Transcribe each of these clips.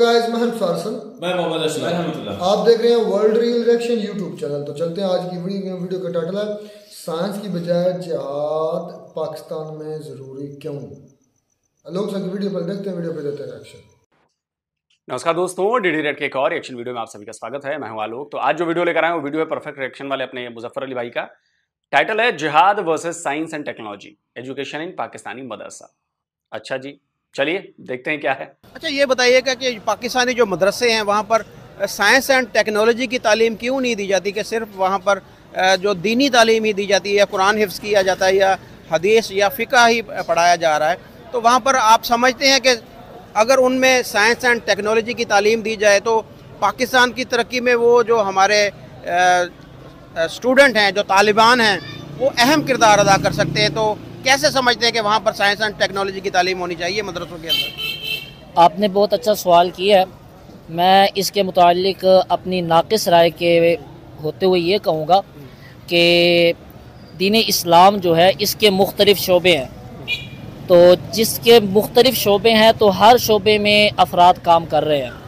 Guys, मैं फारसन, मैं मोहम्मद अशरफ, आप देख रहे हैं world real reaction YouTube channel. तो चलते हैं आज की वीडियो का टाइटल है साइंस की बजाय जिहाद पाकिस्तान में ज़रूरी क्यों। लोग सब वीडियो पर देखते हैं, वीडियो पर देते हैं रिएक्शन। नमस्कार दोस्तों, डीडी रेड के एक और रिएक्शन वीडियो में आप सभी का स्वागत है। मैं हूं आलोक। तो आज जो वीडियो लेकर आए वो वीडियो है परफेक्ट रिएक्शन वाले अपने मुजफ्फर अली भाई का। टाइटल है जिहाद versus science and technology, education in Pakistani मदरसा। अच्छा जी, चलिए देखते हैं क्या है। अच्छा, ये बताइएगा कि पाकिस्तानी जो मदरसे हैं वहाँ पर साइंस एंड टेक्नोलॉजी की तालीम क्यों नहीं दी जाती, कि सिर्फ वहाँ पर जो दीनी तालीम ही दी जाती है, या कुरान हिफ्ज़ किया जाता है, या हदीस या फ़िक़्ह ही पढ़ाया जा रहा है। तो वहाँ पर आप समझते हैं कि अगर उनमें साइंस एंड टेक्नोलॉजी की तालीम दी जाए तो पाकिस्तान की तरक्की में वो जो हमारे स्टूडेंट हैं, जो तालिबान हैं, वो अहम किरदार अदा कर सकते हैं। तो कैसे समझते हैं कि वहाँ पर साइंस एंड टेक्नोलॉजी की तालीम होनी चाहिए मदरसों के अंदर? आपने बहुत अच्छा सवाल किया है। मैं इसके मुतालिक अपनी नाक़िस राय के होते हुए ये कहूँगा कि दीन इस्लाम जो है इसके मुख्तलिफ़ शोबे हैं। तो जिसके मुख्तलिफ़ शोबे हैं तो हर शोबे में अफराद काम कर रहे हैं।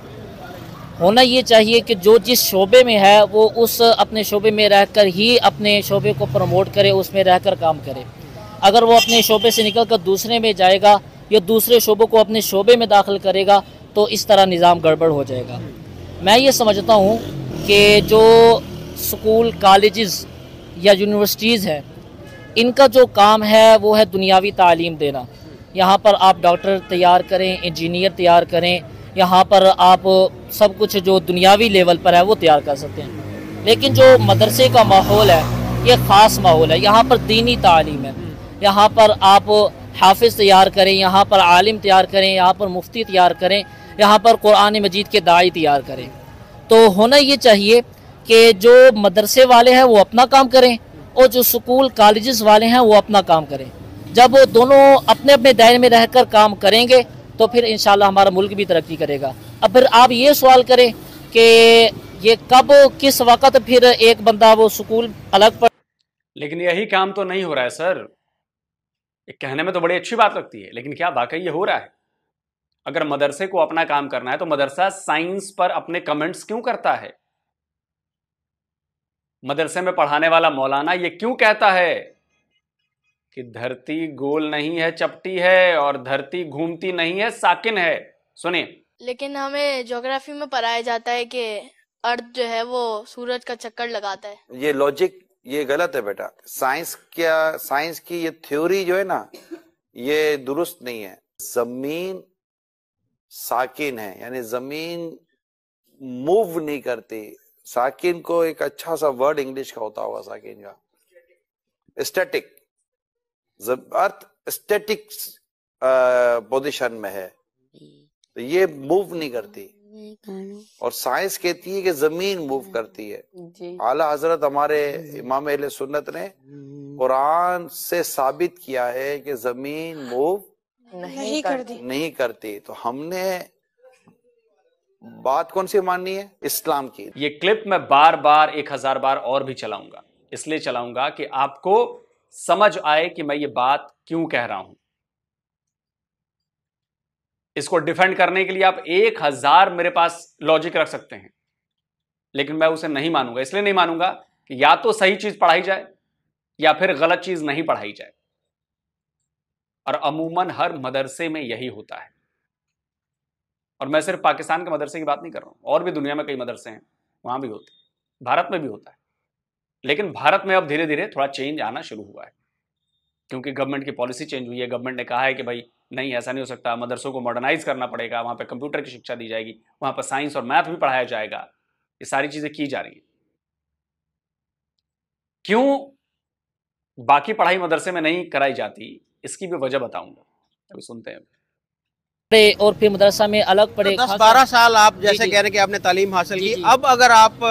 होना ये चाहिए कि जो जिस शोबे में है वो उस अपने शोबे में रहकर ही अपने शोबे को प्रमोट करे, उसमें रहकर काम करे। अगर वो अपने शोबे से निकल कर दूसरे में जाएगा या दूसरे शोबों को अपने शोबे में दाखिल करेगा तो इस तरह निज़ाम गड़बड़ हो जाएगा। मैं ये समझता हूँ कि जो स्कूल, कॉलेजेस या यूनिवर्सिटीज़ हैं, इनका जो काम है वो है दुनियावी तालीम देना। यहाँ पर आप डॉक्टर तैयार करें, इंजीनियर तैयार करें, यहाँ पर आप सब कुछ जो दुनियावी लेवल पर है वो तैयार कर सकते हैं। लेकिन जो मदरसे का माहौल है ये ख़ास माहौल है। यहाँ पर दीनी तालीम है, यहाँ पर आप हाफिज़ तैयार करें, यहाँ पर आलिम तैयार करें, यहाँ पर मुफ्ती तैयार करें, यहाँ पर कुरान मजीद के दाई तैयार करें। तो होना ये चाहिए कि जो मदरसे वाले हैं वो अपना काम करें और जो स्कूल कॉलेजेस वाले हैं वो अपना काम करें। जब वो दोनों अपने अपने दायरे में रहकर काम करेंगे तो फिर इंशाल्लाह हमारा मुल्क भी तरक्की करेगा। अब फिर आप ये सवाल करें कि ये कब किस वक्त फिर एक बंदा वो स्कूल अलग पढ़। लेकिन यही काम तो नहीं हो रहा है सर। ये कहने में तो बड़ी अच्छी बात लगती है, लेकिन क्या वाकई ये हो रहा है? अगर मदरसे को अपना काम करना है तो मदरसा साइंस पर अपने कमेंट्स क्यों करता है? मदरसे में पढ़ाने वाला मौलाना ये क्यों कहता है कि धरती गोल नहीं है, चपटी है, और धरती घूमती नहीं है, साकिन है? सुनिए। लेकिन हमें ज्योग्राफी में पढ़ाया जाता है कि अर्थ जो है वो सूरज का चक्कर लगाता है। ये लॉजिक ये गलत है बेटा। साइंस की ये थ्योरी जो है ना, ये दुरुस्त नहीं है। जमीन साकिन है, यानी जमीन मूव नहीं करती। साकिन को एक अच्छा सा वर्ड इंग्लिश का होता होगा, साकिन का स्टैटिक। अर्थ स्टैटिक पोजीशन में है, तो ये मूव नहीं करती। और साइंस कहती है कि जमीन मूव करती है। आला हजरत हमारे इमाम अहले सुन्नत ने कुरान से साबित किया है कि जमीन मूव नहीं करती। तो हमने बात कौन सी माननी है? इस्लाम की। ये क्लिप मैं बार बार 1000 बार और भी चलाऊंगा। इसलिए चलाऊंगा कि आपको समझ आए कि मैं ये बात क्यों कह रहा हूं। इसको डिफेंड करने के लिए आप 1000 मेरे पास लॉजिक रख सकते हैं, लेकिन मैं उसे नहीं मानूंगा। इसलिए नहीं मानूंगा कि या तो सही चीज पढ़ाई जाए या फिर गलत चीज नहीं पढ़ाई जाए। और अमूमन हर मदरसे में यही होता है। और मैं सिर्फ पाकिस्तान के मदरसे की बात नहीं कर रहा हूं, और भी दुनिया में कई मदरसे हैं, वहां भी होते हैं, भारत में भी होता है। लेकिन भारत में अब धीरे धीरे थोड़ा चेंज आना शुरू हुआ है, क्योंकि गवर्नमेंट की पॉलिसी चेंज हुई है। गवर्नमेंट ने कहा है कि भाई नहीं, ऐसा नहीं हो सकता, मदरसों को मॉडर्नाइज करना पड़ेगा, वहाँ पे कंप्यूटर की शिक्षा दी जाएगी, वहाँ पर साइंस और मैथ भी पढ़ाया जाएगा। ये सारी चीजें की जा रही हैं। क्यों बाकी पढ़ाई मदरसे में नहीं कराई जाती, इसकी भी वजह बताऊंगा, अभी सुनते हैं। और फिर मदरसा में अलग पढ़े। 10-12 साल आप जैसे कह रहे हैं कि आपने तालीम हासिल की। अब अगर आप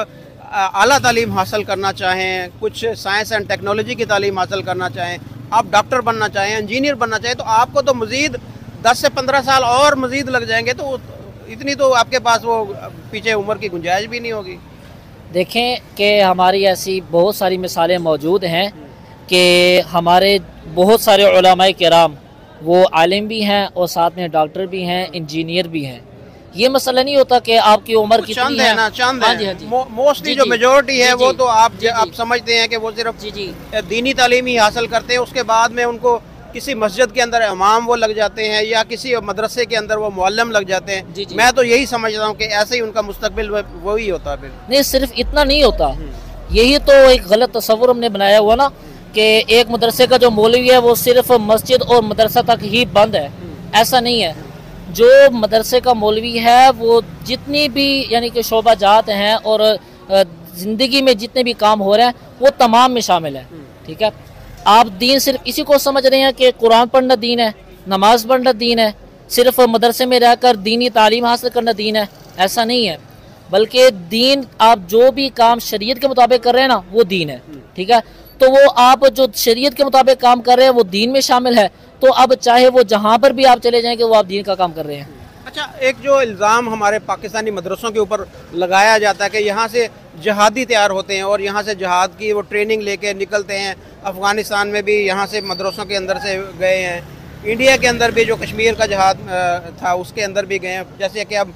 आला तालीम हासिल करना चाहें, कुछ साइंस एंड टेक्नोलॉजी की तालीम हासिल करना चाहें, आप डॉक्टर बनना चाहें, इंजीनियर बनना चाहें, तो आपको तो मजीद 10 से 15 साल और मजीद लग जाएंगे। तो इतनी तो आपके पास वो पीछे उम्र की गुंजाइश भी नहीं होगी। देखें कि हमारी ऐसी बहुत सारी मिसालें मौजूद हैं कि हमारे बहुत सारे उलमाए किराम वो आलिम भी हैं और साथ में डॉक्टर भी हैं, इंजीनियर भी हैं। ये मसला नहीं होता कि आपकी उम्र कितनी चंद है है ना, चंद हाँ जी, हाँ है जी। मोस्टली जी, जो जी। मेजोरिटी है जी, वो जी। तो आप जी, आप जी। समझते हैं कि वो सिर्फ जी जी दीनी तालीम ही हासिल करते हैं, उसके बाद में उनको किसी मस्जिद के अंदर इमाम वो लग जाते हैं या किसी मदरसे के अंदर वो मुअल्लिम लग जाते हैं। जी, जी। मैं तो यही समझता हूँ कि ऐसे ही उनका मुस्तकबिल वही होता है फिर। नहीं, सिर्फ इतना नहीं होता, यही तो एक गलत तस्वुर हमने बनाया हुआ ना कि एक मदरसे का जो मौलवी है वो सिर्फ मस्जिद और मदरसा तक ही बंद है। ऐसा नहीं है। जो मदरसे का मौलवी है वो जितनी भी यानी कि शोबा जात हैं और ज़िंदगी में जितने भी काम हो रहे हैं वो तमाम में शामिल है। ठीक है, आप दीन सिर्फ इसी को समझ रहे हैं कि कुरान पढ़ना दीन है, नमाज पढ़ना दीन है, सिर्फ मदरसे में रहकर दीनी तालीम हासिल करना दीन है। ऐसा नहीं है, बल्कि दीन आप जो भी काम शरीयत के मुताबिक कर रहे हैं ना वो दीन है। ठीक है, तो वो आप जो शरीयत के मुताबिक काम कर रहे हैं वो दीन में शामिल है। तो अब चाहे वो जहाँ पर भी आप चले जाएं कि वो आप दीन का काम कर रहे हैं। अच्छा, एक जो इल्ज़ाम हमारे पाकिस्तानी मदरसों के ऊपर लगाया जाता है कि यहाँ से जहादी तैयार होते हैं और यहाँ से जहाद की वो ट्रेनिंग लेके निकलते हैं। अफ़गानिस्तान में भी यहाँ से मदरसों के अंदर से गए हैं, इंडिया के अंदर भी जो कश्मीर का जहाद था उसके अंदर भी गए हैं, जैसे कि अब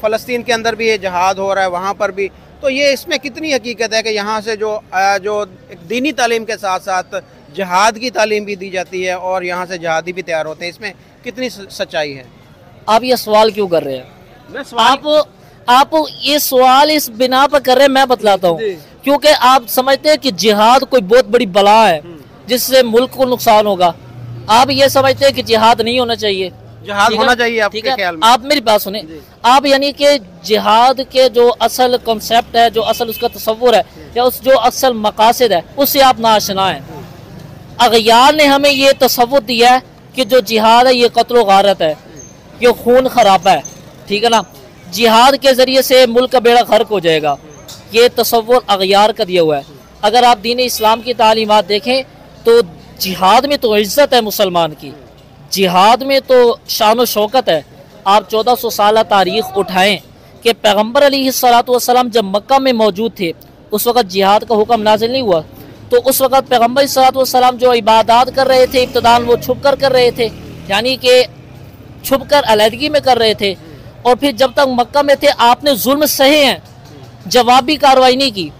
फ़लस्तीन के अंदर भी ये जहाद हो रहा है वहाँ पर भी। तो ये इसमें कितनी हकीकत है कि यहाँ से जो एक दीनी तालीम के साथ साथ जहाद की तालीम भी दी जाती है और यहाँ से जहादी भी तैयार होते हैं, इसमें कितनी सच्चाई है? आप ये सवाल क्यों कर रहे हैं? मैं सवाल आप ये सवाल इस बिना पर कर रहे हैं, मैं बतलाता हूँ। क्योंकि आप समझते हैं कि जिहाद कोई बहुत बड़ी बला है जिससे मुल्क को नुकसान होगा। आप ये समझते हैं कि जिहाद नहीं होना चाहिए। जहाद होना चाहिए आपके ठीक है? ख्याल में? आप मेरी बात सुने। आप यानी कि जिहाद के जो असल कॉन्सेप्ट है, जो असल उसका तस्वुर है या उस जो असल मकासद है उससे आप नाआशना है। अगयार ने हमें ये तस्वुर दिया है कि जो जिहाद है ये कत्ल गारत है, ये खून खराबा है। ठीक है ना, जिहाद के जरिए से मुल्क का बेड़ा गर्क हो जाएगा, ये तस्वुर अगयार का दिया हुआ है। अगर आप दीन इस्लाम की तालीमात देखें तो जिहाद में तो इज्जत है मुसलमान की, जिहाद में तो शान व शौकत है। आप 1400 साल तारीख उठाएं कि पैगम्बर अलैहिस्सलाम जब मक्का में मौजूद थे उस वक़्त जिहाद का हुक्म नाजिल नहीं हुआ। तो उस वक़्त पैगम्बर अलैहिस्सलाम जो इबादत कर रहे थे इब्तिदान वो छुप कर रहे थे, यानी कि छुप कर अलहदगी में कर रहे थे। और फिर जब तक मक्का में थे आपने जुल्म सहे हैं, जवाबी कार्रवाई नहीं की।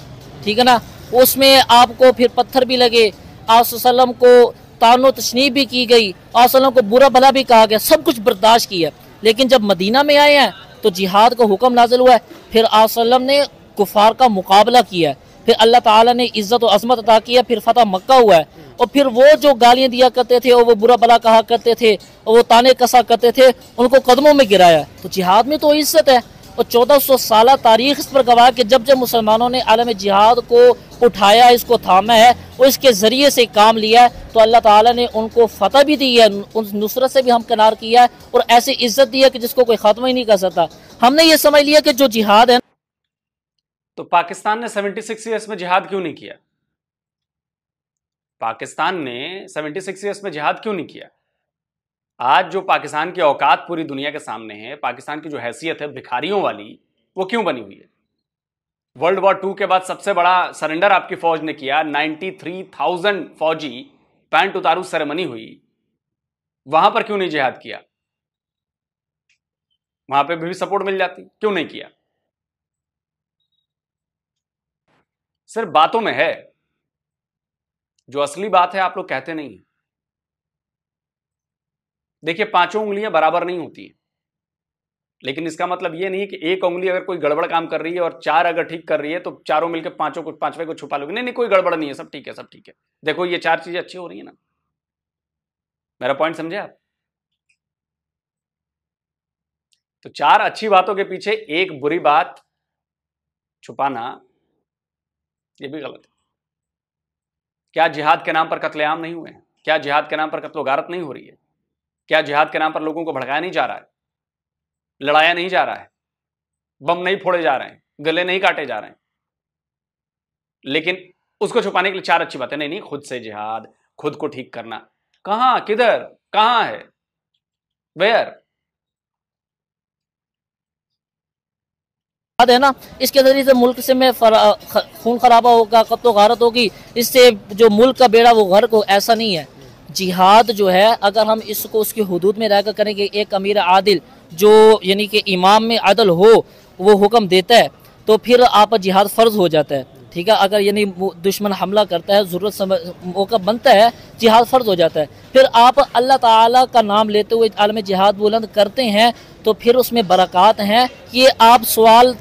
ठीक है ना, उसमें आपको फिर पत्थर भी लगे, आप सल्लम को तानो तशनी भी की गई, आप सल्लम को बुरा भला भी कहा गया, सब कुछ बर्दाश्त किया। लेकिन जब मदीना में आए हैं तो जिहाद का हुक्म नाजिल हुआ है। फिर आप सल्लम ने कुफार का मुकाबला किया, फिर अल्लाह ताला ने इज्जत और अजमत अता किया, फिर फतह मक्का हुआ है। और फिर वो जो गालियां दिया करते थे और वो बुरा भला कहा करते थे और वो ताने कसा करते थे, उनको कदमों में गिराया। तो जिहाद में तो इज्जत है। और 1400 साल तारीख इस पर गवाह कि जब जब मुसलमानों ने आलम जिहाद को उठाया, इसको थामा है और इसके ज़रिए से काम लिया है, तो अल्लाह ताला ने उनको फतह भी दी है, उन नुसरत से भी हम किनार किया है और ऐसी इज्जत दी है कि जिसको कोई ख़त्म ही नहीं कर सकता। हमने ये समझ लिया कि जो जिहाद है। तो पाकिस्तान ने 76 ईयर्स में जिहाद क्यों नहीं किया? पाकिस्तान ने 76 ईयर्स में जिहाद क्यों नहीं किया? आज जो पाकिस्तान की औकात पूरी दुनिया के सामने है, पाकिस्तान की जो हैसियत है भिखारियों वाली, वो क्यों बनी हुई है? वर्ल्ड वॉर 2 के बाद सबसे बड़ा सरेंडर आपकी फौज ने किया, 93,000 फौजी पैंट उतारू सेरेमनी हुई, वहां पर क्यों नहीं जिहाद किया? वहां पे भी सपोर्ट मिल जाती, क्यों नहीं किया? सिर्फ बातों में है, जो असली बात है आप लोग कहते नहीं है। देखिए, 5 उंगलियां बराबर नहीं होती है, लेकिन इसका मतलब यह नहीं कि एक उंगली अगर कोई गड़बड़ काम कर रही है और 4 अगर ठीक कर रही है तो चारों मिलकर पांचवें को छुपा लोगे। नहीं, कोई गड़बड़ नहीं है, सब ठीक है, सब ठीक है। देखो, ये 4 चीजें अच्छी हो रही है ना। मेरा पॉइंट समझे आप? तो 4 अच्छी बातों के पीछे एक बुरी बात छुपाना, यह भी गलत है। क्या जिहाद के नाम पर कत्लेआम नहीं हुए हैं? क्या जिहाद के नाम पर कत्लो गारत नहीं हो रही है? क्या जिहाद के नाम पर लोगों को भड़काया नहीं जा रहा है, लड़ाया नहीं जा रहा है, बम नहीं फोड़े जा रहे हैं, गले नहीं काटे जा रहे हैं? लेकिन उसको छुपाने के लिए 4 अच्छी बातें। नहीं, खुद से जिहाद, खुद को ठीक करना, कहां, किधर, कहां है, वेयर? है ना, इसके जरिए से मुल्क से में खून खराबा होगा, कत्लो गारत होगी, इससे जो मुल्क का बेड़ा वो गर्क हो। ऐसा नहीं है। जिहाद जो है अगर हम इसको उसकी हुदूद में रहकर करेंगे, एक अमीर आदिल जो यानी कि इमाम में अदल हो वो हुक्म देता है तो फिर आप पर जिहाद फ़र्ज़ हो जाता है। ठीक है, अगर यानी दुश्मन हमला करता है, ज़रूरत मौका बनता है, जिहाद फ़र्ज़ हो जाता है। फिर आप अल्लाह ताला का नाम लेते हुए आलम जिहाद बुलंद करते हैं तो फिर उसमें बरक़ात हैं। ये आप सवाल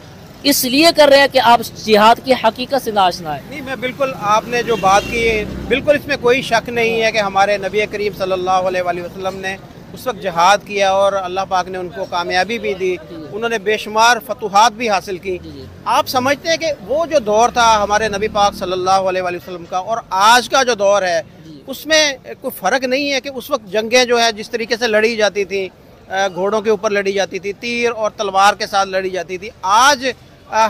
इसलिए कर रहे हैं कि आप जिहाद की हकीकत से नाशना है। नहीं, मैं बिल्कुल, आपने जो बात की बिल्कुल इसमें कोई शक नहीं है कि हमारे नबी करीम सल्लल्लाहु अलैहि वसल्लम ने उस वक्त जिहाद किया और अल्लाह पाक ने उनको कामयाबी भी दी, उन्होंने बेशुमार फतूहात भी हासिल की। आप समझते हैं कि वो जो दौर था हमारे नबी पाक सल्लल्लाहु अलैहि वसल्लम का और आज का जो दौर है उसमें कोई फ़र्क नहीं है कि उस वक्त जंगें जो है जिस तरीके से लड़ी जाती थी, घोड़ों के ऊपर लड़ी जाती थी, तीर और तलवार के साथ लड़ी जाती थी। आज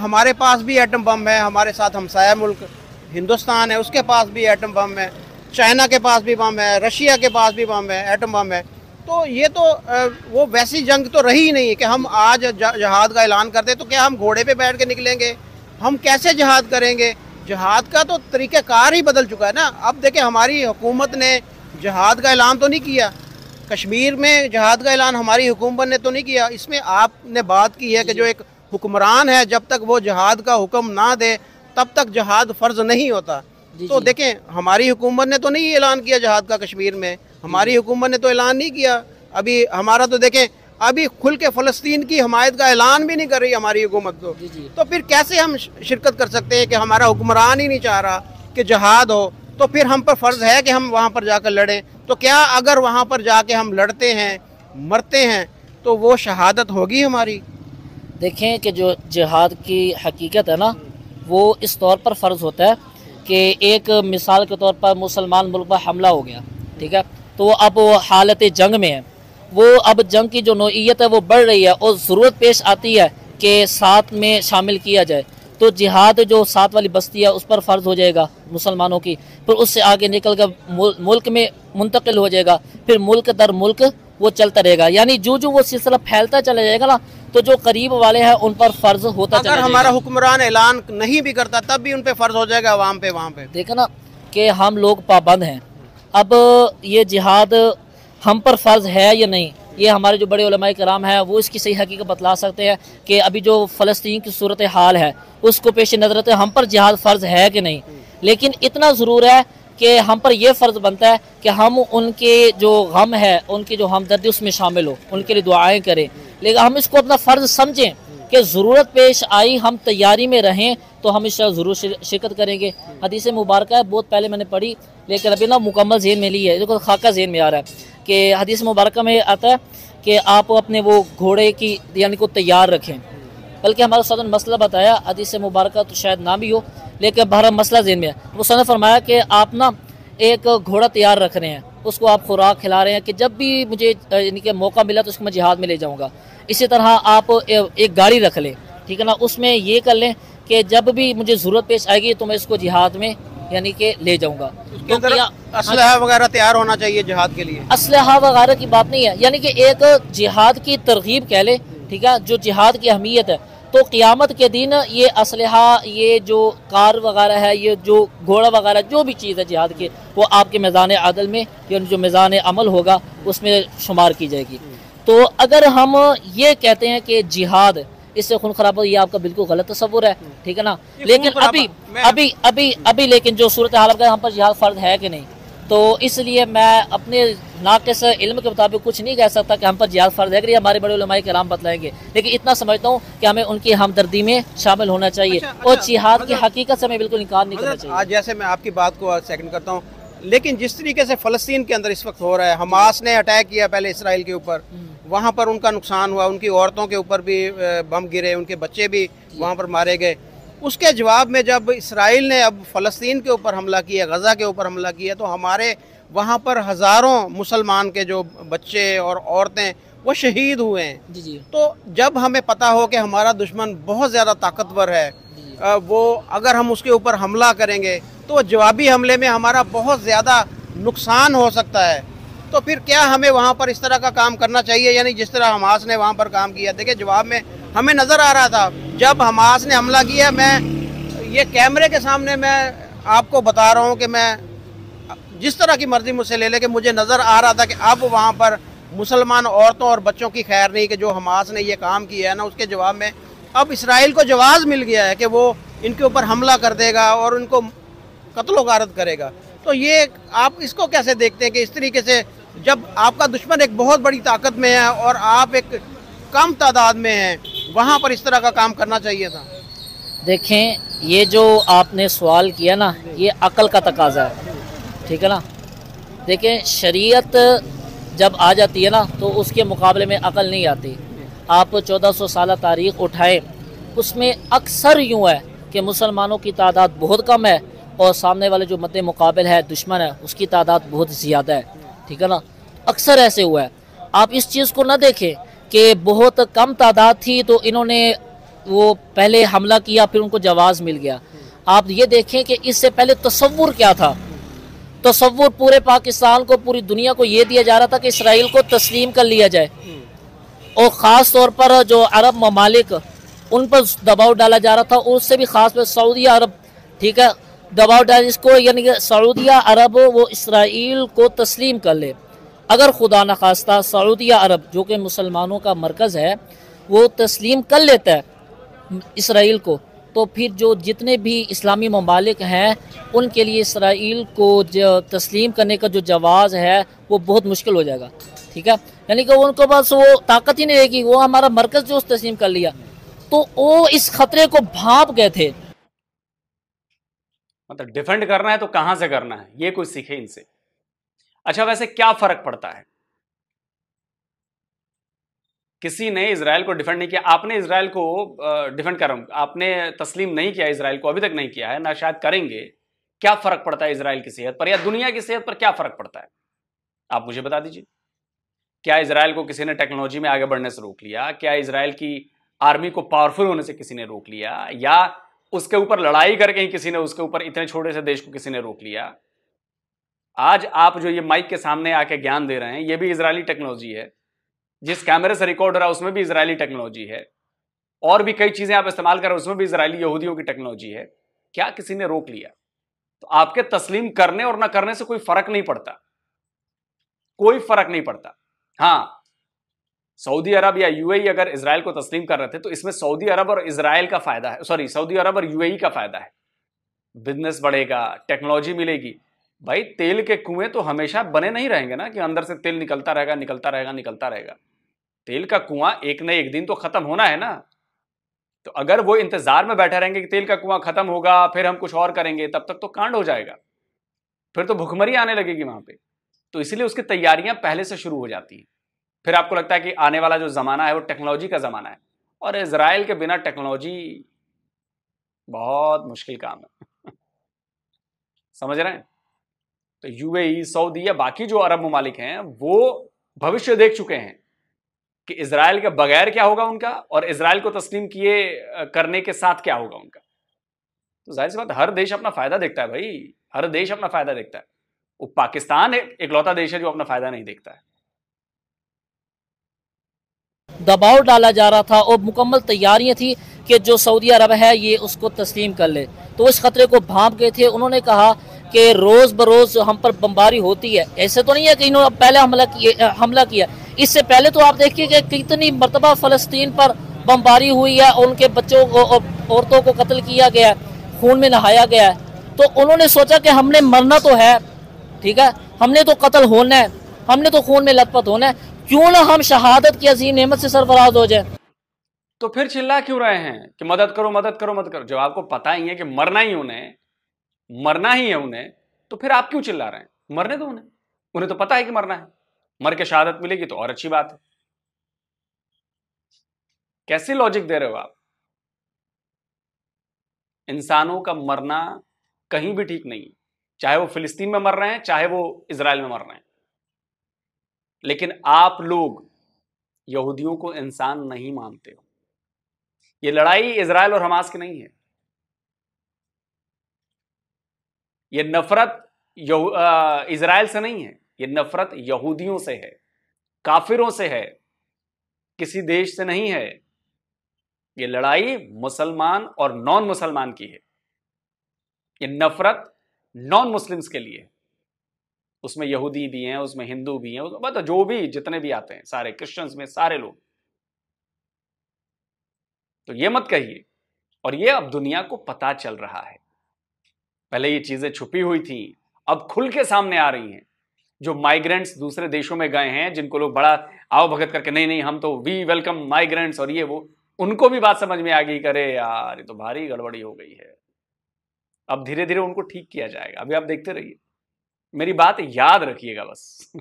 हमारे पास भी एटम बम है, हमारे साथ हमसाया मुल्क हिंदुस्तान है, उसके पास भी एटम बम है, चाइना के पास भी बम है, रशिया के पास भी बम है, एटम बम है। तो ये तो वो वैसी जंग तो रही ही नहीं कि हम आज जहाद का ऐलान करते तो क्या हम घोड़े पे बैठ के निकलेंगे? हम कैसे जहाद करेंगे? जहाद का तो तरीक़ाकार ही बदल चुका है ना। अब देखें, हमारी हुकूमत ने जहाद का ऐलान तो नहीं किया, कश्मीर में जहाद का ऐलान हमारी हुकूमत ने तो नहीं किया। इसमें आपने बात की है कि जो एक हुक्मरान है जब तक वो जहाद का हुक्म ना दे तब तक जहाद फ़र्ज़ नहीं होता। तो देखें, हमारी हुकूमत ने तो नहीं ऐलान किया जहाद का कश्मीर में, हमारी हुकूमत ने तो ऐलान नहीं किया। अभी हमारा तो देखें, अभी खुल के फ़लस्तीन की हमायत का ऐलान भी नहीं कर रही हमारी हुकूमत तो फिर कैसे हम शिरकत कर सकते हैं कि हमारा हुक्मरान ही नहीं चाह रहा कि जहाद हो? तो फिर हम पर फ़र्ज़ है कि हम वहाँ पर जाकर लड़ें। तो क्या अगर वहाँ पर जाके हम लड़ते हैं, मरते हैं, तो वो शहादत होगी हमारी? देखें कि जो जिहाद की हकीकत है ना, वो इस तौर पर फ़र्ज़ होता है कि एक मिसाल के तौर पर मुसलमान मुल्क पर हमला हो गया, ठीक है, तो अब वो हालत जंग में है, वो अब जंग की जो नौइयत है वो बढ़ रही है और ज़रूरत पेश आती है कि साथ में शामिल किया जाए। तो जिहाद जो साथ वाली बस्ती है उस पर फ़र्ज़ हो जाएगा मुसलमानों की, फिर उससे आगे निकल कर मुल्क में मुंतकिल हो जाएगा, फिर मुल्क दर मुल्क वो चलता रहेगा। यानी जो जो वो सिलसिला फैलता चला जाएगा ना, तो जो करीब वाले हैं उन पर फ़र्ज़ होता चला जाएगा। अगर हमारा हुक्मरान ऐलान नहीं भी करता तब भी उन पे फ़र्ज़ हो जाएगा अवाम पे। वहाँ पे देखा ना कि हम लोग पाबंद हैं। अब ये जिहाद हम पर फ़र्ज़ है या नहीं, ये हमारे जो बड़े उलमाए कराम हैं वो इसकी सही हकीकत बतला सकते हैं कि अभी जो फ़लस्तीन की सूरत हाल है उसको पेश नज़र रखते हम पर जिहाद फ़र्ज़ है कि नहीं। लेकिन इतना ज़रूर है कि हम पर यह फ़र्ज़ बनता है कि हम उनके जो गम है, उनकी जो हमदर्दी उसमें शामिल हो, उनके लिए दुआएँ करें। लेकिन हम इसको अपना फ़र्ज़ समझें कि ज़रूरत पेश आई, हम तैयारी में रहें तो हम इस ज़रूर शिरकत करेंगे। हदीस मुबारक है, बहुत पहले मैंने पढ़ी लेकिन अभी ना मुकम्मल ज़हन में ली है, देखो खाका ज़हन में आ रहा है कि हदीस मुबारक में आता है कि आप अपने वो घोड़े की यानी को तैयार रखें। बल्कि हमारा सदन मसला बताया, हदीस मुबारक तो शायद ना भी हो लेकिन बहरहाल मसला ज़हन में है। वो सदन फरमाया कि आप ना एक घोड़ा तैयार रख रहे हैं, उसको आप खुराक खिला रहे हैं कि जब भी मुझे यानी कि मौका मिला तो उसको मैं जिहाद में ले जाऊँगा। इसी तरह आप एक गाड़ी रख लें, ठीक है ना, उसमें ये कर लें कि जब भी मुझे ज़रूरत पेश आएगी तो मैं इसको जिहाद में यानी कि ले जाऊँगा। तो असलहा वगैरह तैयार होना चाहिए जिहाद के लिए? असलहा वगैरह की बात नहीं है, यानी कि एक जिहाद की तरगीब कह ले, ठीक है, जो जिहाद की अहमियत है। तो क़यामत के दिन ये असलहा, ये जो कार वगैरह है, ये जो घोड़ा वगैरह जो भी चीज़ है जिहाद की, वो आपके मैदान अदल में या जो मैदान अमल होगा उसमें शुमार की जाएगी। तो अगर हम ये कहते हैं कि जिहाद इससे खून खराब हो, ये आपका बिल्कुल गलत तस्वुर है, ठीक है ना। लेकिन अभी लेकिन जो सूरत हाल का हम पर जिहाद फ़र्ज है कि नहीं, तो इसलिए मैं अपने नाक़िस इल्म के मुताबिक कुछ नहीं कह सकता कि हम पर जिहाद फ़र्ज है कि हमारे बड़े उलमाए किराम बतलाएंगे। लेकिन इतना समझता हूँ कि हमें उनकी हमदर्दी में शामिल होना चाहिए और जिहाद की हकीकत से हमें बिल्कुल इनकार नहीं करना चाहिए। आज जैसे मैं आपकी बात को सेकंड करता हूँ, लेकिन जिस तरीके से फ़लस्तीन के अंदर इस वक्त हो रहा है, हमास ने अटैक किया पहले इसराइल के ऊपर, वहाँ पर उनका नुकसान हुआ, उनकी औरतों के ऊपर भी बम गिरे, उनके बच्चे भी वहाँ पर मारे गए। उसके जवाब में जब इसराइल ने अब फ़लस्तीन के ऊपर हमला किया, गज़ा के ऊपर हमला किया, तो हमारे वहाँ पर हज़ारों मुसलमान के जो बच्चे और औरतें वो शहीद हुए हैं। जी। तो जब हमें पता हो कि हमारा दुश्मन बहुत ज़्यादा ताकतवर है, वो अगर हम उसके ऊपर हमला करेंगे तो जवाबी हमले में हमारा बहुत ज़्यादा नुकसान हो सकता है, तो फिर क्या हमें वहाँ पर इस तरह का काम करना चाहिए, यानी जिस तरह हमास ने वहाँ पर काम किया? देखिए, जवाब में हमें नज़र आ रहा था जब हमास ने हमला किया, मैं ये कैमरे के सामने मैं आपको बता रहा हूँ कि मैं जिस तरह की मर्जी मुझसे ले ले, कि मुझे नज़र आ रहा था कि अब वहाँ पर मुसलमान औरतों और बच्चों की खैर नहीं, कि जो हमास ने ये काम किया है ना, उसके जवाब में अब इसराइल को जवाब मिल गया है कि वो इनके ऊपर हमला कर देगा और उनको कत्लो गारत करेगा। तो ये आप इसको कैसे देखते हैं कि इस तरीके से जब आपका दुश्मन एक बहुत बड़ी ताकत में है और आप एक कम तादाद में हैं, वहाँ पर इस तरह का काम करना चाहिए था? देखें, ये जो आपने सवाल किया ना, ये अकल का तकाजा है, ठीक है ना। देखें, शरीयत जब आ जाती है ना तो उसके मुकाबले में अकल नहीं आती। आप 1400 साल तारीख़ उठाएं, उसमें अक्सर यूँ है कि मुसलमानों की तादाद बहुत कम है और सामने वाले जो मद्दे मुकाबिल है दुश्मन है उसकी तादाद बहुत ज़्यादा है, ठीक है ना। अक्सर ऐसे हुआ है। आप इस चीज़ को ना देखें कि बहुत कम तादाद थी तो इन्होंने वो पहले हमला किया फिर उनको जवाब मिल गया। आप ये देखें कि इससे पहले तसव्वुर क्या था। तसव्वुर पूरे पाकिस्तान को, पूरी दुनिया को ये दिया जा रहा था कि इसराइल को तस्लीम कर लिया जाए और ख़ास तौर पर जो अरब ममालिक उन पर दबाव डाला जा रहा था, और उससे भी ख़ास पर सऊदिया अरब, ठीक है, दबाव डाल इसको, यानी कि सऊदिया अरब वो इसराइल को तस्लीम कर ले। अगर खुदा न खास्ता सऊदिया अरब जो कि मुसलमानों का मरकज़ है वो तस्लीम कर लेता है इसराइल को, तो फिर जो जितने भी इस्लामी ममालिक हैं उनके लिए इसराइल को जो तस्लीम करने का जो जवाज़ है वो बहुत मुश्किल हो जाएगा, ठीक है। यानी कि उनको बस वो ताकत ही नहीं रहेगी, वो हमारा मरकज़ जो तस्लीम कर लिया, तो वो इस खतरे को भांप गए थे। मतलब डिफेंड करना है तो कहां से करना है, ये कुछ सीखे इनसे। अच्छा, वैसे क्या फर्क पड़ता है? किसी ने इजराइल को डिफेंड नहीं किया, आपने इजराइल को डिफेंड कर रहा हूं, आपने तस्लीम नहीं किया इजराइल को, अभी तक नहीं किया है, ना शायद करेंगे। क्या फर्क पड़ता है इजराइल की सेहत पर या दुनिया की सेहत पर क्या फर्क पड़ता है, आप मुझे बता दीजिए। क्या इजराइल को किसी ने टेक्नोलॉजी में आगे बढ़ने से रोक लिया? क्या इजराइल की आर्मी को पावरफुल होने से किसी ने रोक लिया? या उसके ऊपर लड़ाई करके ही किसी ने उसके ऊपर, इतने छोटे से देश को किसी ने रोक लिया? आज आप जो ये माइक के सामने आके ज्ञान दे रहे हैं, ये भी इजरायली टेक्नोलॉजी है। जिस कैमरे से रिकॉर्ड हो रहा है उसमें भी इजरायली टेक्नोलॉजी है, और भी कई चीजें आप इस्तेमाल कर रहे हैं उसमें भी इजरायली यहूदियों की टेक्नोलॉजी है। क्या किसी ने रोक लिया? तो आपके तस्लीम करने और ना करने से कोई फर्क नहीं पड़ता, कोई फर्क नहीं पड़ता। हां, सऊदी अरब या यूएई अगर इजराइल को तस्लीम कर रहे थे तो इसमें सऊदी अरब और इजराइल का फायदा है, सॉरी, सऊदी अरब और यूएई का फायदा है। बिजनेस बढ़ेगा, टेक्नोलॉजी मिलेगी। भाई, तेल के कुएं तो हमेशा बने नहीं रहेंगे ना, कि अंदर से तेल निकलता रहेगा निकलता रहेगा निकलता रहेगा। तेल का कुआं एक न एक दिन तो खत्म होना है ना। तो अगर वो इंतजार में बैठे रहेंगे कि तेल का कुआं खत्म होगा फिर हम कुछ और करेंगे, तब तक तो कांड हो जाएगा, फिर तो भुखमरी आने लगेगी वहां पे। तो इसलिए उसकी तैयारियां पहले से शुरू हो जाती हैं। फिर आपको लगता है कि आने वाला जो जमाना है वो टेक्नोलॉजी का जमाना है, और इजराइल के बिना टेक्नोलॉजी बहुत मुश्किल काम है। समझ रहे हैं? तो यूएई, सऊदी या बाकी जो अरब ममालिक हैं वो भविष्य देख चुके हैं कि इजराइल के बगैर क्या होगा उनका, और इजराइल को तस्लीम किए करने के साथ क्या होगा उनका। तो जाहिर सी बात, हर देश अपना फायदा देखता है भाई, हर देश अपना फायदा देखता है। वो पाकिस्तान इकलौता देश है जो अपना फायदा नहीं देखता है। दबाव डाला जा रहा था और मुकम्मल तैयारियां थी कि जो सऊदी अरब है ये उसको तस्लीम कर ले, तो इस खतरे को भांप गए थे। उन्होंने कहा कि रोज़ बरोज़ हम पर बमबारी होती है, ऐसे तो नहीं है कि इन्होंने पहले हमला किया। इससे पहले तो आप देखिए कि कितनी मरतबा फ़लस्तीन पर बमबारी हुई है, उनके बच्चों को और औरतों को कत्ल किया गया, खून में नहाया गया है। तो उन्होंने सोचा कि हमने मरना तो है, ठीक है, हमने तो कत्ल होना है, हमने तो खून में लथपथ होना है, क्यों ना हम शहादत की अजीम नेमत से सरफराज हो जाए। तो फिर चिल्ला क्यों रहे हैं कि मदद करो मदद करो मदद करो, जब आपको पता ही है कि मरना ही उन्हें, मरना ही है उन्हें, तो फिर आप क्यों चिल्ला रहे हैं? मरने दो उन्हें, उन्हें तो पता है कि मरना है, मर के शहादत मिलेगी तो और अच्छी बात है। कैसी लॉजिक दे रहे हो आप? इंसानों का मरना कहीं भी ठीक नहीं, चाहे वो फिलिस्तीन में मर रहे हैं चाहे वो इजराइल में मर रहे हैं। लेकिन आप लोग यहूदियों को इंसान नहीं मानते हो। ये लड़ाई इजराइल और हमास की नहीं है, ये नफरत इजराइल से नहीं है, ये नफरत यहूदियों से है, काफिरों से है, किसी देश से नहीं है। ये लड़ाई मुसलमान और नॉन मुसलमान की है, ये नफरत नॉन मुस्लिम्स के लिए। उसमें यहूदी भी हैं, उसमें हिंदू भी हैं, मतलब जो भी जितने भी आते हैं सारे, क्रिश्चियंस में सारे लोग। तो ये मत कहिए। और ये अब दुनिया को पता चल रहा है। पहले ये चीजें छुपी हुई थी, अब खुल के सामने आ रही हैं। जो माइग्रेंट्स दूसरे देशों में गए हैं, जिनको लोग बड़ा आओ भगत करके नहीं नहीं हम तो वी वेलकम माइग्रेंट्स और ये वो, उनको भी बात समझ में आ गई, करे यार ये तो भारी गड़बड़ी हो गई है। अब धीरे धीरे उनको ठीक किया जाएगा। अभी आप देखते रहिए, मेरी बात याद रखिएगा बस।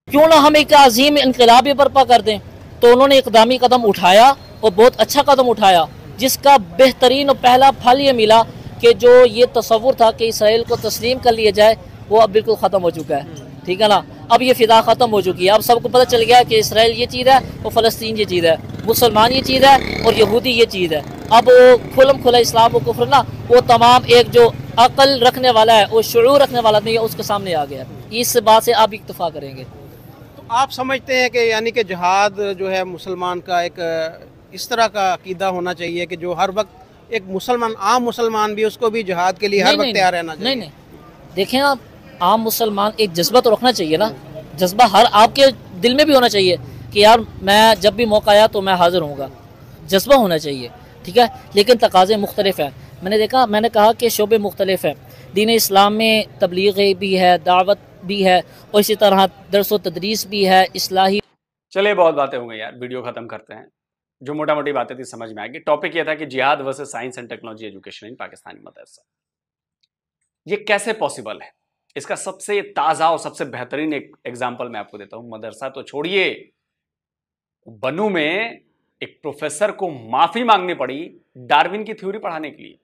क्यों ना हम एक अजीम इनकलाब बर्पा कर दें। तो उन्होंने इकदामी कदम उठाया और बहुत अच्छा कदम उठाया, जिसका बेहतरीन और पहला फल ये मिला कि जो ये तस्वुर था कि इसराइल को तस्लीम कर लिया जाए, वो अब बिल्कुल ख़त्म हो चुका है। ठीक है ना, अब ये फिदा ख़त्म हो चुकी है। अब सबको पता चल गया है कि इसराइल ये चीज़ है और फ़लस्तीन ये चीज़ है, मुसलमान ये चीज़ है और यहूदी ये चीज़ है। अब वो खुलम खुला इस्लाम और कुफ्र ना, वो तमाम एक जो अकल रखने वाला है, वो शुऊर रखने वाला नहीं है, उसके सामने आ गया। इस बात से आप इत्तफा करेंगे। आप समझते हैं कि यानी कि जिहाद जो है मुसलमान का एक इस तरह का अकीदा होना चाहिए कि जो हर वक्त एक मुसलमान, आम मुसलमान भी, उसको भी जिहाद के लिए हर वक्त तैयार रहना चाहिए? नहीं, देखें आप, आम मुसलमान एक जज्बा तो रखना चाहिए ना। जज्बा हर आपके दिल में भी होना चाहिए कि यार मैं जब भी मौका आया तो मैं हाजिर होऊंगा। जज्बा होना चाहिए, ठीक है। लेकिन तकाज़े मुख्तलिफ हैं। मैंने कहा कि शोबे मुख्तलिफ हैं। दीन इस्लाम में तबलीग भी है, दावत भी है, और इसी तरह दरस व तदरीस भी है, इस्लाही। चलिए बहुत बातें हो गई यार, वीडियो खत्म करते हैं। जो मोटा मोटी बातें थी समझ में आ गई। टॉपिक ये था कि जिहाद versus science and technology education in Pakistani मदरसा, ये कैसे पॉसिबल है। इसका सबसे ताजा और सबसे बेहतरीन एक एग्जाम्पल मैं आपको देता हूं। मदरसा तो छोड़िए, बनू में एक प्रोफेसर को माफी मांगनी पड़ी डार्विन की थ्योरी पढ़ाने के लिए।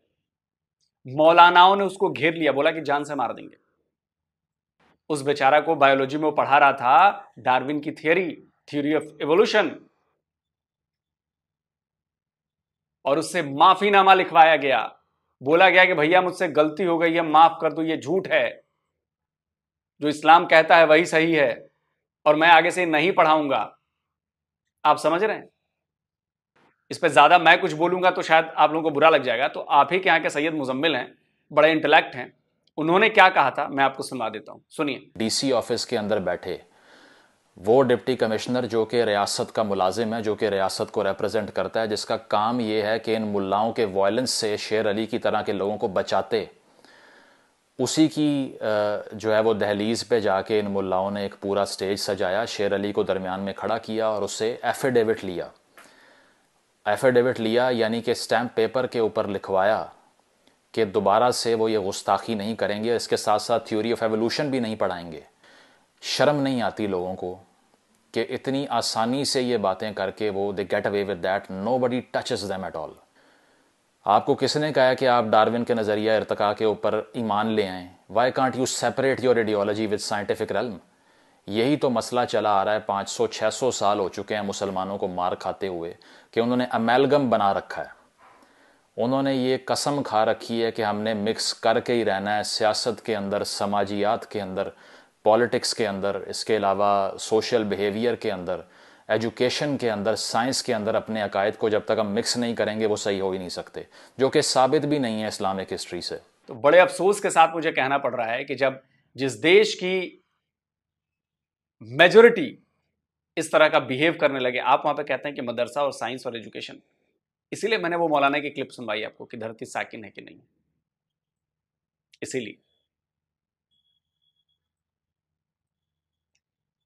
मौलानाओं ने उसको घेर लिया, बोला कि जान से मार देंगे। उस बेचारा को बायोलॉजी में वो पढ़ा रहा था डार्विन की थ्योरी ऑफ एवोल्यूशन, और उससे माफीनामा लिखवाया गया। बोला गया कि भैया मुझसे गलती हो गई है, माफ कर दो, ये झूठ है, जो इस्लाम कहता है वही सही है, और मैं आगे से नहीं पढ़ाऊंगा। आप समझ रहे हैं? इस पे ज्यादा मैं कुछ बोलूंगा तो शायद आप लोगों को बुरा लग जाएगा। तो आप ही के यहाँ के सैयद मुजम्मिल हैं, बड़े इंटेलेक्ट हैं, उन्होंने क्या कहा था मैं आपको सुना देता हूं, सुनिए। डीसी ऑफिस के अंदर बैठे वो डिप्टी कमिश्नर जो कि रियासत का मुलाजिम है, जो कि रियासत को रिप्रेजेंट करता है, जिसका काम ये है कि इन मुल्लाओं के वायलेंस से शेर अली की तरह के लोगों को बचाते, उसी की जो है वो दहलीज पे जाके इन मुल्लाओं ने एक पूरा स्टेज सजाया, शेर अली को दरमियान में खड़ा किया और उससे एफिडेविट लिया। एफिडेविट लिया यानी कि स्टैम्प पेपर के ऊपर लिखवाया कि दोबारा से वो ये गुस्ताखी नहीं करेंगे, इसके साथ साथ थ्योरी ऑफ एवोल्यूशन भी नहीं पढ़ाएंगे। शर्म नहीं आती लोगों को कि इतनी आसानी से ये बातें करके वो they get away with that, nobody touches them at all. आपको किसने कहा कि आप डार्विन के नज़रिया इर्तिका के ऊपर ईमान ले आएँ? Why can't you separate your ideology with scientific realm? यही तो मसला चला आ रहा है। 500-600 साल हो चुके हैं मुसलमानों को मार खाते हुए कि उन्होंने अमेलगम बना रखा है। उन्होंने ये कसम खा रखी है कि हमने मिक्स करके ही रहना है, सियासत के अंदर, समाजियात के अंदर, पॉलिटिक्स के अंदर, इसके अलावा सोशल बिहेवियर के अंदर, एजुकेशन के अंदर, साइंस के अंदर। अपने अकायद को जब तक हम मिक्स नहीं करेंगे वो सही हो ही नहीं सकते, जो कि साबित भी नहीं है इस्लामिक हिस्ट्री से। तो बड़े अफसोस के साथ मुझे कहना पड़ रहा है कि जब जिस देश की मेजोरिटी इस तरह का बिहेव करने लगे, आप वहां पे कहते हैं कि मदरसा और साइंस और एजुकेशन। इसीलिए मैंने वो मौलाना की क्लिप सुनवाई आपको कि धरती साकिन है कि नहीं। इसीलिए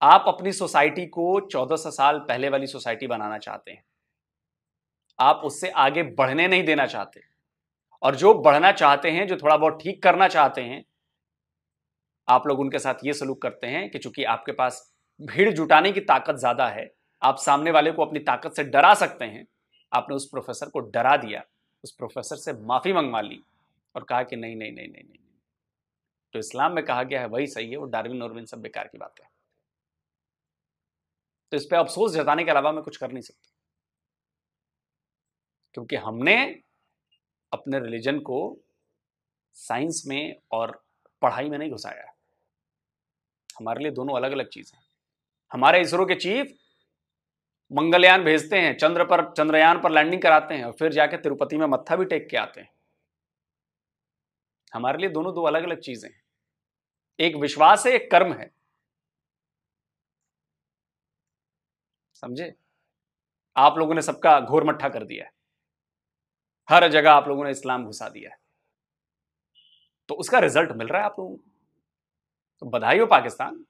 आप अपनी सोसाइटी को 1400 साल पहले वाली सोसाइटी बनाना चाहते हैं, आप उससे आगे बढ़ने नहीं देना चाहते। और जो बढ़ना चाहते हैं, जो थोड़ा बहुत ठीक करना चाहते हैं, आप लोग उनके साथ ये सलूक करते हैं कि चूंकि आपके पास भीड़ जुटाने की ताकत ज्यादा है, आप सामने वाले को अपनी ताकत से डरा सकते हैं। आपने उस प्रोफेसर को डरा दिया, उस प्रोफेसर से माफी मंगवा ली और कहा कि नहीं नहीं नहीं नहीं नहीं, तो इस्लाम में कहा गया है वही सही है, वो डार्विन नॉर्विन सब बेकार की बात है। तो इस पे अफसोस जताने के अलावा मैं कुछ कर नहीं सकता, क्योंकि हमने अपने रिलीजन को साइंस में और पढ़ाई में नहीं घुसाया है। हमारे लिए दोनों अलग अलग चीजें हैं। हमारे इसरो के चीफ मंगलयान भेजते हैं, चंद्रयान पर लैंडिंग कराते हैं और फिर जाके तिरुपति में मत्था भी टेक के आते हैं। हमारे लिए दोनों दो अलग अलग चीजें हैं। एक विश्वास है, एक कर्म है। समझे? आप लोगों ने सबका घोर मट्ठा कर दिया है, हर जगह आप लोगों ने इस्लाम घुसा दिया है, तो उसका रिजल्ट मिल रहा है आप लोगों को। तो बधाई हो पाकिस्तान,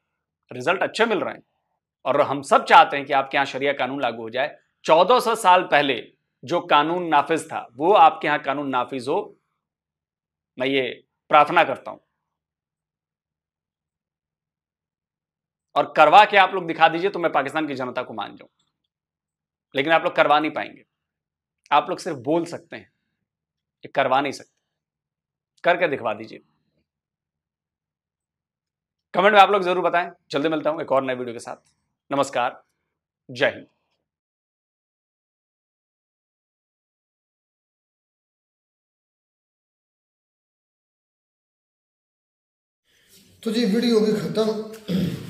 रिजल्ट अच्छे मिल रहे हैं। और हम सब चाहते हैं कि आपके यहां शरिया कानून लागू हो जाए। 1400 साल पहले जो कानून नाफिज था वो आपके यहां कानून नाफिज हो, मैं ये प्रार्थना करता हूं। और करवा के आप लोग दिखा दीजिए तो मैं पाकिस्तान की जनता को मान जाऊं, लेकिन आप लोग करवा नहीं पाएंगे। आप लोग सिर्फ बोल सकते हैं, ये करवा नहीं सकते। करके दिखवा दीजिए। कमेंट में आप लोग जरूर बताएं। जल्दी मिलता हूं एक और नए वीडियो के साथ। नमस्कार, जय हिंद। तो जी वीडियो होगी ख़त्म।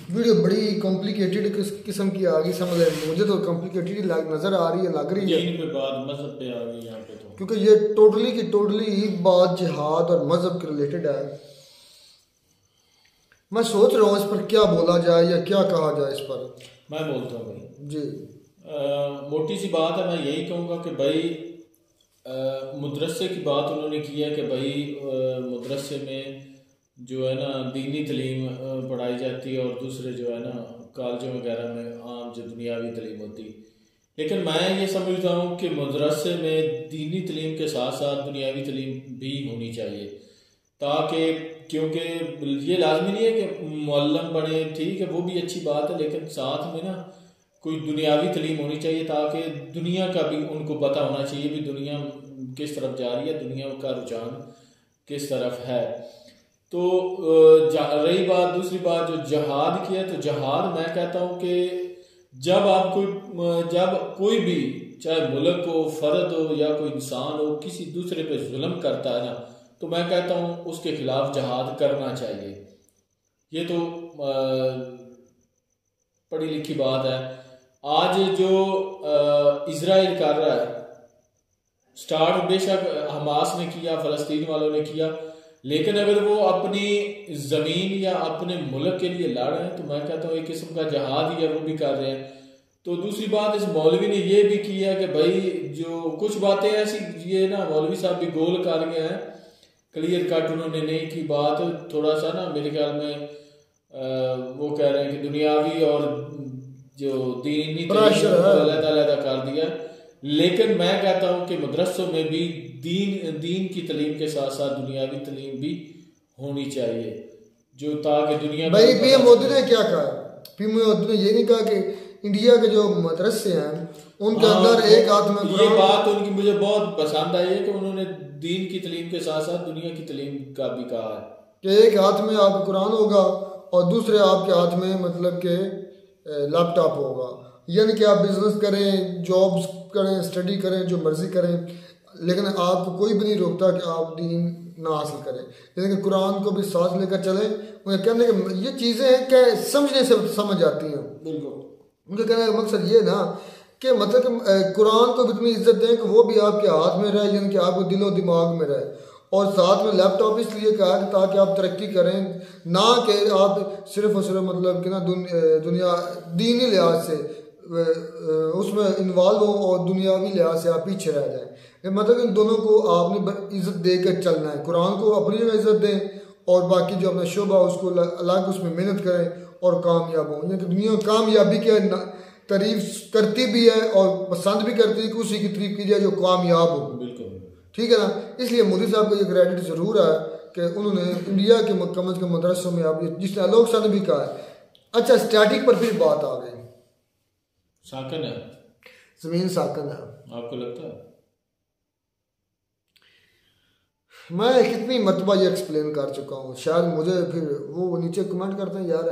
वीडियो बड़ी कॉम्प्लिकेटेड किस्म की आ गई, समझ रहे मुझे तो कॉम्प्लिकेटेड नज़र आ रही है, लग रही है, दीन पे बात मजहब पे आ गई यहाँ पे, तो क्योंकि ये टोटली की टोटली ही बात जिहाद और मजहब के रिलेटेड है। मैं सोच रहा हूँ इस पर क्या बोला जाए या क्या कहा जाए इस पर। मैं बोलता हूँ भाई जी, मोटी सी बात है। मैं यही कहूँगा कि भाई मदरसे की बात उन्होंने की है कि भाई मदरसे में जो है ना दीनी तलीम पढ़ाई जाती है और दूसरे जो है ना कॉलेजों वगैरह में आम जो दुनियावी तलीम होती। लेकिन मैं ये समझता हूँ कि मदरसे में दीनी तलीम के साथ साथ दुनियावी तलीम भी होनी चाहिए, ताकि क्योंकि ये लाजमी नहीं है कि मुअल्लिम बने, ठीक है वो भी अच्छी बात है, लेकिन साथ में ना कोई दुनियावी तलीम होनी चाहिए ताकि दुनिया का भी उनको पता होना चाहिए भी दुनिया किस तरफ जा रही है, दुनिया का रुझान किस तरफ है। तो रही बात, दूसरी बात जो जहाद की है, तो जहाद मैं कहता हूँ कि जब कोई भी चाहे मुल्क हो, फर्द हो या कोई इंसान हो, किसी दूसरे पे जुल्म करता है ना, तो मैं कहता हूँ उसके खिलाफ जहाद करना चाहिए। ये तो पढ़ी लिखी बात है। आज जो इजराइल कर रहा है, स्टार्ट बेशक हमास ने किया, फलस्तीन वालों ने किया, लेकिन अगर वो अपनी ज़मीन या अपने मुल्क के लिए लड़ रहे हैं तो मैं कहता हूँ एक किस्म का जहाद ही है, वो भी कर रहे हैं। तो दूसरी बात, इस मौलवी ने ये भी किया कि भाई जो कुछ बातें ऐसी, ये ना मौलवी साहब भी गोल कर गए हैं, क्लियर कट उन्होंने नहीं की बात। थोड़ा सा ना मेरे ख्याल में वो कह रहे हैं कि दुनियावी और जो दीनी अलग कर दिया। लेकिन मैं कहता हूं कि मदरसों में भी दीन की तलीम के साथ साथ दुनियावी तलीम भी होनी चाहिए, जो ताकि दुनिया भाई पीएम मोदी ने क्या कहा? पीएम मोदी ने ये नहीं कहा कि इंडिया के जो मदरसे हैं उनके अंदर एक हाथ में ये बात उनकी मुझे बहुत पसंद आई है कि उन्होंने दीन की तलीम के साथ साथ दुनिया की तलीम का भी कहा है कि एक हाथ में आपका कुरान होगा और दूसरे आपके हाथ में मतलब के लैपटॉप होगा, यानी कि आप बिजनेस करें, जॉब्स करें, स्टडी करें, जो मर्जी करें, लेकिन आपको कोई भी नहीं रोकता कि आप दीन ना हासिल करें, लेकिन कुरान को भी साथ लेकर चलें। उन्हें कहने के ये चीज़ें हैं कि समझने से समझ आती हैं। बिल्कुल, उनके कहने का मकसद ये ना कि मतलब कि कुरान को भी इतनी इज्जत दें कि वो भी आपके हाथ में रहे, यानी कि आपको दिलो दिमाग में रहे, और साथ में लैपटॉप इसलिए कहा कि ताकि आप तरक्की करें, ना कि आप सिर्फ और सिर्फ मतलब कि ना दुनिया दीनी लिहाज से उसमें इन्वॉल्व हो और दुनियावी लिहाज से आप पीछे रह जाएं। मतलब इन दोनों को आपने इज्जत दे कर चलना है। कुरान को अपनी जगह इज्जत दें और बाकी जो अपना शोबा उसको अलग उसमें मेहनत करें और कामयाब हों। यानी कि दुनिया कामयाबी के तारीफ करती भी है और पसंद भी करती है कि उसी की तारीफ की जाए जो कामयाब हो। बिल्कुल ठीक है ना। इसलिए मोदी साहब को ये क्रेडिट ज़रूर है कि उन्होंने इंडिया के कम अज़ कम मदरसों में आप जिसने आलोक साहब ने भी कहा है। अच्छा, स्टैटिक पर फिर बात आ गई, साकन है, जमीन साकन है, आपको लगता है? मैं कितनी मरतबा ये एक्सप्लेन कर चुका हूँ, शायद मुझे फिर वो नीचे कमेंट करते हैं यार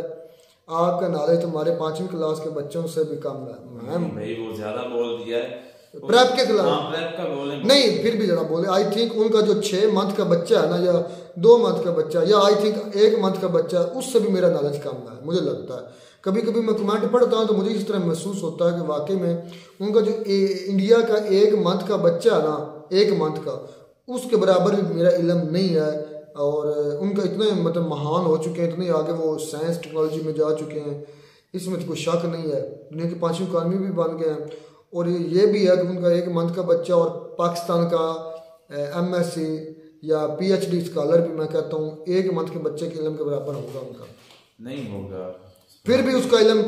आपका नॉलेज तुम्हारे 5वीं क्लास के बच्चों से भी कम है। मैं भाई वो ज्यादा बोल दिया है प्रेप के खिलाफ, प्रेप का बोले नहीं फिर भी जरा बोले। आई थिंक उनका जो 6 मंथ का बच्चा है ना, या 2 मंथ का बच्चा, या आई थिंक 1 मंथ का बच्चा, उससे भी मेरा नॉलेज कम है मुझे लगता है। कभी कभी मैं कमेंट पढ़ता हूँ तो मुझे इस तरह महसूस होता है कि वाकई में उनका जो इंडिया का 1 मंथ का बच्चा है ना, 1 मंथ का, उसके बराबर भी मेरा इल्म नहीं है और उनका इतने मतलब महान हो चुके हैं, इतने आगे वो साइंस टेक्नोलॉजी में जा चुके हैं, इसमें तो कोई शक नहीं है। दुनिया की 5वीं इकॉनमी भी बन गए हैं। और ये भी है कि उनका 1 मंथ का बच्चा और पाकिस्तान का MSc या PhD स्कॉलर भी मैं कहता हूँ 1 मंथ के बच्चे के इल्म के बराबर होगा उनका, नहीं होगा। फिर भी उसका इल्म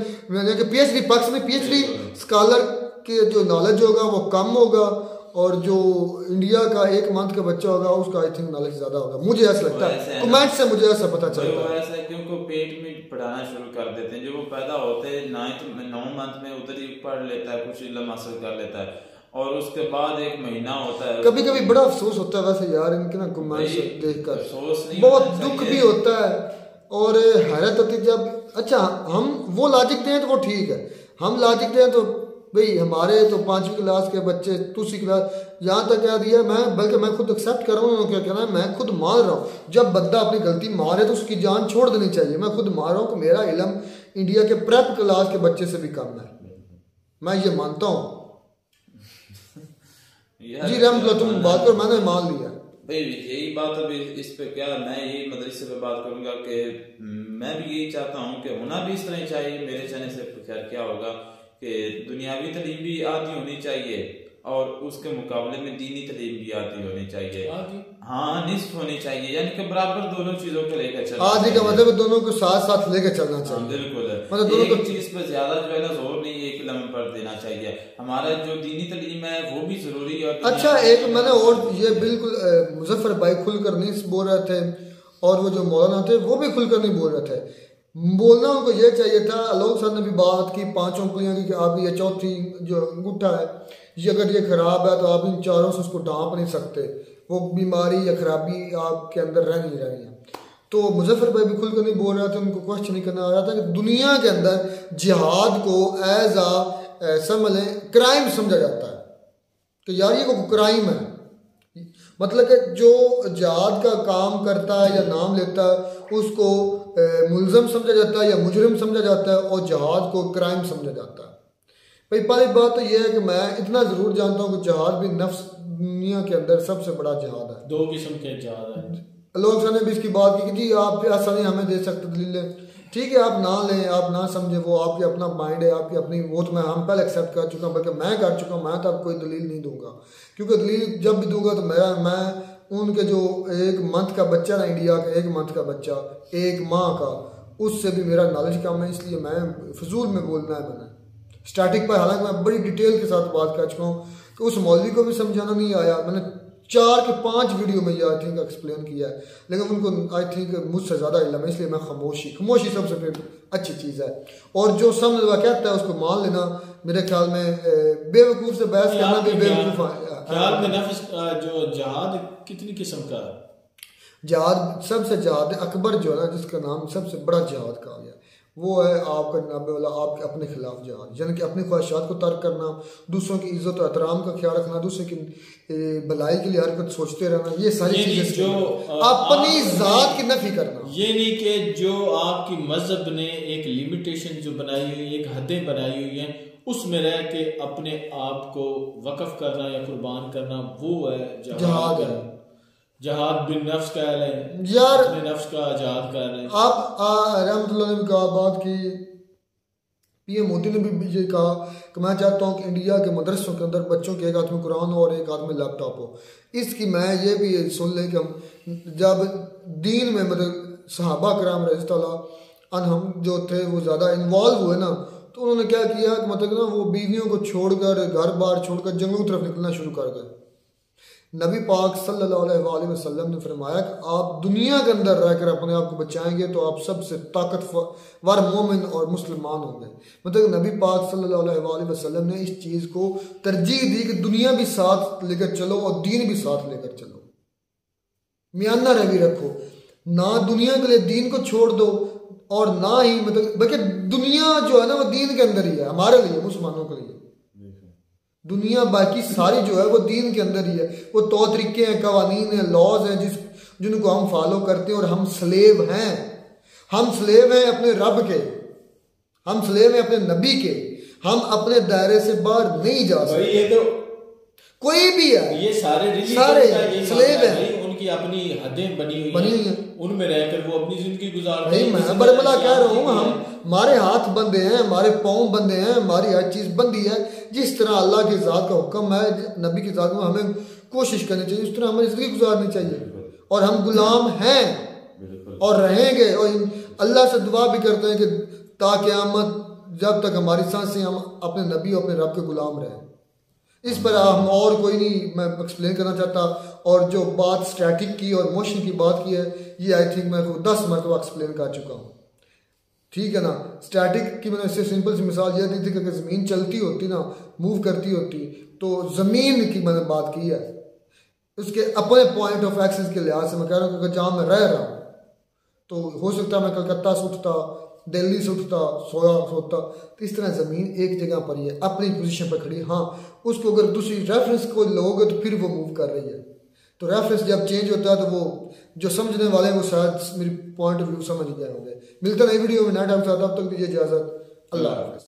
PhD पाकिस्तानी PhD स्कॉलर के जो नॉलेज होगा वो कम होगा, और जो इंडिया का 1 मंथ का बच्चा होगा उसका आई थिंक नॉलेज ज्यादा होगा, मुझे ऐसा लगता है। कमेंट से मुझे ऐसा पता चलता है। ऐसा है क्योंकि पेट में पढ़ाना शुरू कर देते हैं, जो वो पैदा होते हैं 9 मंथ में उधर ही पढ़ लेता है, कुछ इल्म हासिल कर लेता है, और उसके बाद 1 महीना होता है। कभी कभी बड़ा अफसोस होता है वैसे यार इनके ना कमेंट देख कर, बहुत दुख भी होता है और हैरत होती है जब, अच्छा हम वो लॉजिक दें तो वो ठीक है, हम लॉजिक दें तो भाई हमारे तो 5वीं क्लास के बच्चे, दूसरी क्लास, यहाँ तक कह दिया मैं, बल्कि मैं खुद एक्सेप्ट कर रहा हूँ, क्या कहना है, मैं खुद मान रहा हूँ जब बंदा अपनी गलती मारे तो उसकी जान छोड़ देनी चाहिए। मैं खुद मान रहा हूँ कि मेरा इल्म इंडिया के प्रेप क्लास के बच्चे से भी कम है, मैं ये मानता हूँ। जी रहमतुल्लाह, तुम बात करो, मैंने मान लिया भाई। यही बात अभी इस पे क्या, मैं यही मदरसे पे बात करूंगा कि मैं भी यही चाहता हूँ कि होना भी इस तरह चाहिए। मेरे चाहने से खैर क्या होगा कि दुनियावी तालीम भी आती होनी चाहिए और उसके मुकाबले में दीनी तालीम भी आती होनी चाहिए। हाँ, निस्फ होनी चाहिए, यानी कि बराबर दोनों चीजों को लेकर चलना। आदि का मतलब दोनों को साथ साथ लेकर चलना चाहिए। बिल्कुल, मतलब दोनों को चीज पर ज्यादा जो है ना जोर नहीं एक इल्म पर देना चाहिए। हमारा जो दीनी तालीम है वो भी जरूरी है। अच्छा, एक मैंने और ये बिल्कुल मुजफ्फर भाई खुलकर नहीं बोल रहे थे, और वो जो मौलाना थे वो भी खुलकर नहीं बोल रहे थे। बोलना उनको ये चाहिए था। लोग साहब ने भी बात की 5 उंगलियों की कि आप ये चौथी जो अंगूठा है ये अगर ये खराब है तो आप इन चारों से उसको ढांप नहीं सकते, वो बीमारी या खराबी आपके अंदर रह नहीं रही है। तो मुजफ्फर भाई भी खुलकर नहीं बोल रहे थे, उनको क्वेश्चन नहीं करना आ रहा था कि दुनिया के अंदर जिहाद को एज आ समझ लें क्राइम समझा जाता है कि यार ये को क्राइम है, मतलब कि जो जिहाद का काम करता है या नाम लेता है उसको मुलजम समझा जाता है या मुजरिम समझा जाता है, और जिहाद को क्राइम समझा जाता है। भाई पहली बात तो यह है कि मैं इतना ज़रूर जानता हूँ कि जिहाद भी नफ्स दुनिया के अंदर सबसे बड़ा जिहाद है। 2 किस्म के जिहाद है। लोग ने भी इसकी बात की कि जी आप ऐसा नहीं हमें दे सकते दलीलें, ठीक है आप ना लें, आप ना समझें, वो आपकी अपना माइंड है, आपकी अपनी, वो तो मैं हम पहले एक्सेप्ट कर चुका हूँ, बल्कि मैं कर चुका हूँ। मैं तो अब कोई दलील नहीं दूंगा, क्योंकि दलील जब भी दूंगा तो मैं उनके जो 1 मंथ का बच्चा ना, इंडिया का 1 मंथ का बच्चा 1 माह का, उससे भी मेरा नॉलेज कम है, इसलिए मैं फजूल में बोलना है। मैंने स्टार्टिंग पर हालांकि मैं बड़ी डिटेल के साथ बात कर चुका हूँ कि उस मौलवी को भी समझाना नहीं आया। मैंने 4 के 5 वीडियो में ये आई थिंक एक्सप्लेन किया है, लेकिन उनको आई थिंक मुझसे ज़्यादा इल्म है, इसलिए मैं खामोशी सबसे फिर अच्छी चीज़ है। और जो समझ कहता है उसको मान लेना, मेरे ख्याल में बेवकूफ़ से बहस करना भी बेवकूफ़। ख्याल में नफ्स जो जिहाद कितनी किस्म का है? जिहाद सबसे जिहाद अकबर जो है ना, जिसका नाम सबसे बड़ा जिहाद कहा गया, वो है आपका नाबे वाला आपके अपने खिलाफ जिहाद, यानी कि अपनी ख्वाहिशात को तर्क करना, दूसरों की इज्जत और एहतराम का ख्याल रखना, दूसरे की भलाई के लिए हरकत सोचते रहना, ये सारी चीजें जो अपनी जात की नफी करना। ये नहीं कि जो आपकी मजहब ने एक लिमिटेशन जो बनाई हुई, एक हदें बनाई हुई हैं, उसमें रह के अपने आप को वक्फ करना या कुर्बान करना, वो है जिहाद। जिहाद बिन नफ्स का है यार, अपने नफ्स का जिहाद कर रहे हैं। आप रहमतुल्लाह ने भी कहा बात की, पीएम मोदी ने भी ये कहा कि मैं चाहता हूँ कि इंडिया के मदरसों के अंदर बच्चों के 1 हाथ में कुरान हो और 1 हाथ में लैपटॉप हो। इसकी मैं ये भी सुन लें कि हम जब दीन में मतलब सहाबा कराम रज़ी अल्लाह अन्हुम जो थे वो ज़्यादा इन्वॉल्व हुए ना, तो उन्होंने क्या किया कि मतलब ना वो बीवियों को छोड़कर, घर बार छोड़कर जंगलों की तरफ निकलना शुरू कर गए। नबी पाक सल्लल्लाहु अलैहि वसल्लम ने फरमाया कि आप दुनिया के अंदर रहकर अपने आप को बचाएंगे तो आप सबसे ताकतवर मोमिन और मुसलमान होंगे। मतलब नबी पाक सल्लल्लाहु अलैहि वसल्लम ने इस चीज़ को तरजीह दी कि दुनिया भी साथ लेकर चलो और दीन भी साथ लेकर चलो, मियाना रवि रखो, ना दुनिया के लिए दीन को छोड़ दो और ना ही मतलब, बल्कि दुनिया जो है ना वो दीन के अंदर ही है, हमारे लिए मुसलमानों के लिए। दुनिया बाकी सारी जो है वो दीन के अंदर ही है, वो तौर तरीके हैं, कवानीन हैं, लॉज हैं जिनको हम फॉलो करते हैं, और हम स्लेव हैं। हम स्लेव हैं अपने रब के, हम स्लेव हैं अपने नबी के, हम अपने दायरे से बाहर नहीं जा सकते। ये तो कोई भी है, ये सारे स्लेव हैं। उनकी अपनी हदें बनी बनी हुई हुई हैं, हैं। उनमें रहकर वो अपनी जिंदगी गुजारते नहीं हैं। मैं किसी बरबला तरह कह रहा हूँ, इस्लाम हम हमारे हाथ बंधे हैं, हमारे पाँव बंधे हैं, हमारी हर चीज़ बंदी है। जिस तरह अल्लाह की ज़ात का हुक्म है, नबी की ज़ात में हमें कोशिश करनी चाहिए, उस तरह हमें ज़िंदगी गुजारनी चाहिए। और हम गुलाम हैं और रहेंगे, और अल्लाह से दुआ भी करते हैं कि ताक़यामत जब तक हमारी सांसें हम अपने नबी और अपने रब के गुलाम रहें। इस पर हम और कोई नहीं मैं एक्सप्लेन करना चाहता। और जो बात स्टैटिक की और मोशन की बात की है, ये आई थिंक मैं 10 मरतबा एक्सप्लेन कर चुका हूँ, ठीक है ना। स्टैटिक की मैंने इससे सिंपल सी मिसाल यह दी थी कि अगर ज़मीन चलती होती ना, मूव करती होती, तो ज़मीन की मैंने बात की है उसके अपने पॉइंट ऑफ एक्सेस के लिहाज से। मैं कह रहा हूँ कि जहाँ मैं रह रहा हूँ, तो हो सकता है मैं कलकत्ता से उठता, दिल्ली से उठता, सोता, तो इस तरह ज़मीन एक जगह पर ही है, अपनी पोजीशन पर खड़ी। हाँ, उसको अगर दूसरी रेफरेंस को लोगे तो फिर वो मूव कर रही है। तो रेफरेंस जब चेंज होता है तो वो जो समझने वाले हैं वो शायद मेरी पॉइंट ऑफ व्यू समझ गए होंगे। मिलता नई वीडियो में नया टाइम साथ, तब तक दीजिए इजाज़त। अल्लाह हाफ़िज़।